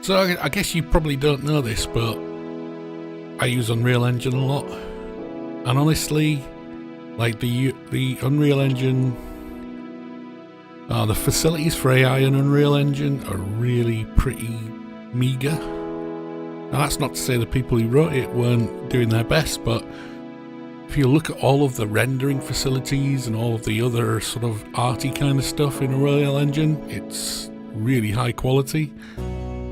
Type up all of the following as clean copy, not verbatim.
So I guess you probably don't know this, but I use Unreal Engine a lot. And honestly, like the Unreal Engine, the facilities for AI in Unreal Engine are really pretty meager. Now that's not to say the people who wrote it weren't doing their best, but if you look at all of the rendering facilities and all of the other sort of arty kind of stuff in Unreal Engine, it's really high quality.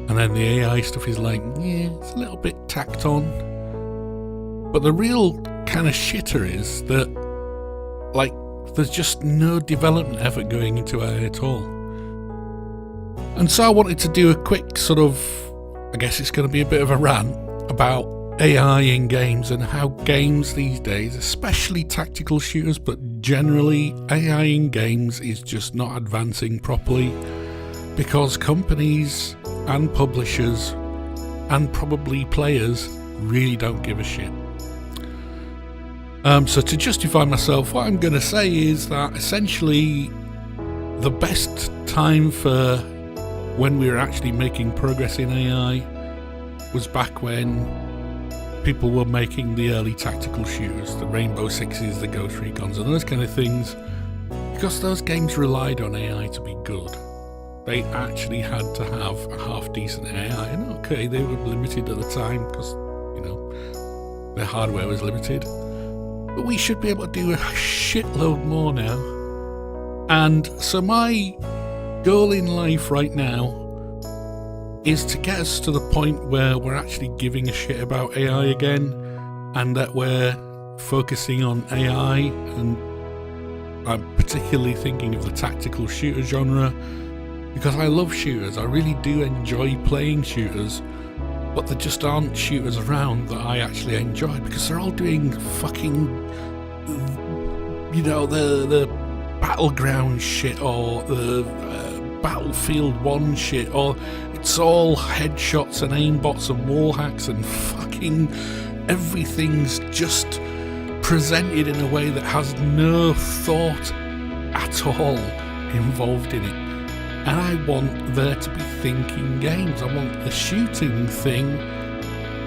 And then the AI stuff is like, yeah, it's a little bit tacked on. But the real kind of shitter is that, like, there's just no development effort going into AI at all. And so I wanted to do a quick sort of, I guess it's going to be a bit of a rant about AI in games and how games these days, especially tactical shooters, but generally AI in games is just not advancing properly because companies and publishers and probably players really don't give a shit. So to justify myself, what I'm going to say is that essentially the best time for when we were actually making progress in AI was back when people were making the early tactical shooters, the Rainbow Sixes, the Ghost Recons and those kind of things, because those games relied on AI to be good. They actually had to have a half-decent AI, and okay, they were limited at the time because, you know, their hardware was limited. But we should be able to do a shitload more now. And so my goal in life right now is to get us to the point where we're actually giving a shit about AI again, and that we're focusing on AI, and I'm particularly thinking of the tactical shooter genre, because I love shooters. I really do enjoy playing shooters, but there just aren't shooters around that I actually enjoy, because they're all doing fucking, you know, the Battleground shit, or the Battlefield 1 shit, or it's all headshots and aimbots and wall hacks, and fucking everything's just presented in a way that has no thought at all involved in it. And I want there to be thinking games. I want the shooting thing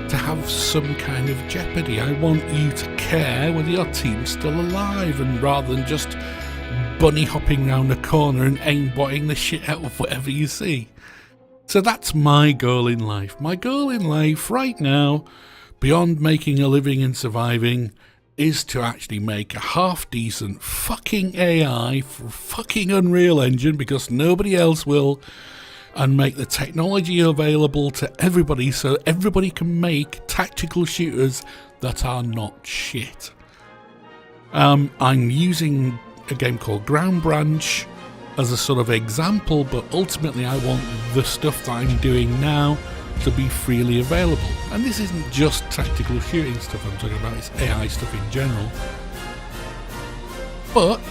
to have some kind of jeopardy. I want you to care whether your team's still alive, and rather than just bunny hopping around a corner and aimbotting the shit out of whatever you see. So that's my goal in life. My goal in life right now, beyond making a living and surviving, is to actually make a half-decent fucking AI for fucking Unreal Engine, because nobody else will, and make the technology available to everybody so everybody can make tactical shooters that are not shit. I'm using a game called Ground Branch as a sort of example, but ultimately I want the stuff that I'm doing now to be freely available. And this isn't just tactical shooting stuff I'm talking about, it's AI stuff in general. But,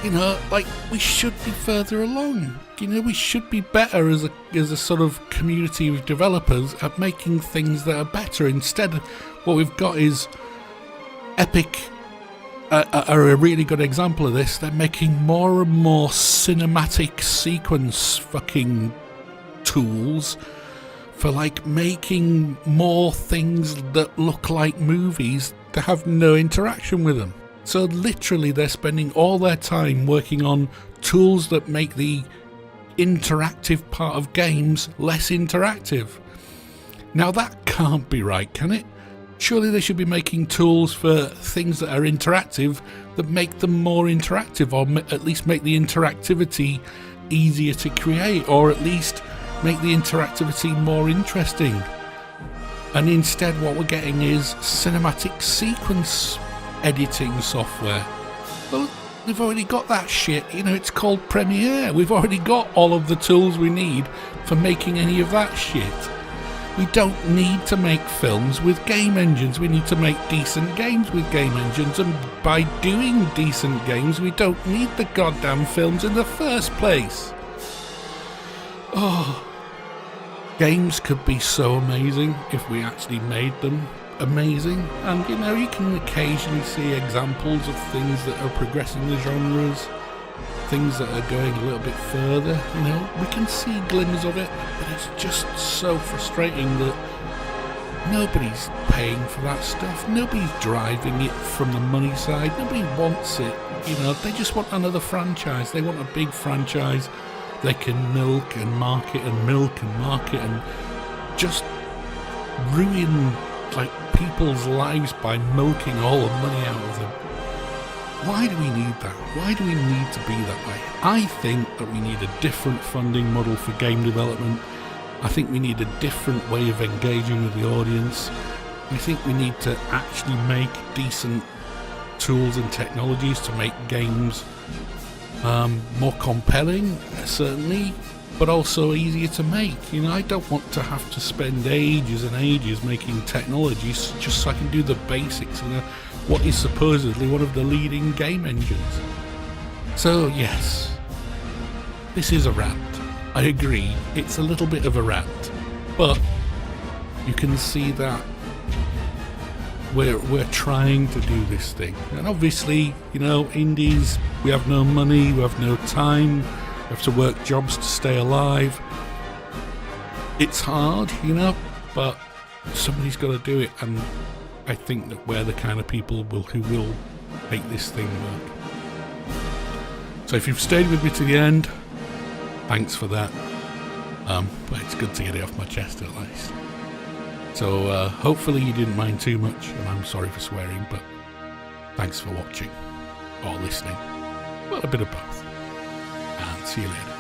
you know, like, we should be further along. You know, we should be better as a sort of community of developers at making things that are better. Instead, what we've got is Epic are a really good example of this. They're making more and more cinematic sequence fucking tools for, like, making more things that look like movies that have no interaction with them. So literally they're spending all their time working on tools that make the interactive part of games less interactive. Now that can't be right, can it? Surely they should be making tools for things that are interactive that make them more interactive, or at least make the interactivity easier to create, or at least make the interactivity more interesting. And instead what we're getting is cinematic sequence editing software. Well, we've already got that shit, you know, it's called Premiere. We've already got all of the tools we need for making any of that shit. We don't need to make films with game engines. We need to make decent games with game engines, and by doing decent games we don't need the goddamn films in the first place. Oh, games could be so amazing if we actually made them amazing. And, you know, you can occasionally see examples of things that are progressing the genres. things that are going a little bit further. You know, we can see glimmers of it, but it's just so frustrating that nobody's paying for that stuff. Nobody's driving it from the money side. Nobody wants it. You know, they just want another franchise. They want a big franchise they can milk and market and milk and market and just ruin like people's lives by milking all the money out of them. Why do we need that? Why do we need to be that way? I think that we need a different funding model for game development. I think we need a different way of engaging with the audience. I think we need to actually make decent tools and technologies to make games more compelling, certainly, but also easier to make. You know, I don't want to have to spend ages and ages making technologies just so I can do the basics in what is supposedly one of the leading game engines. So yes, this is a rant. I agree, it's a little bit of a rant, but you can see that we're trying to do this thing. And obviously, you know, indies, we have no money, we have no time, we have to work jobs to stay alive. It's hard, you know, but somebody's got to do it, and I think that we're the kind of people who will make this thing work. So if you've stayed with me to the end, thanks for that. But it's good to get it off my chest at least. So hopefully you didn't mind too much, and I'm sorry for swearing, but thanks for watching or listening. Well, a bit of both. And see you later.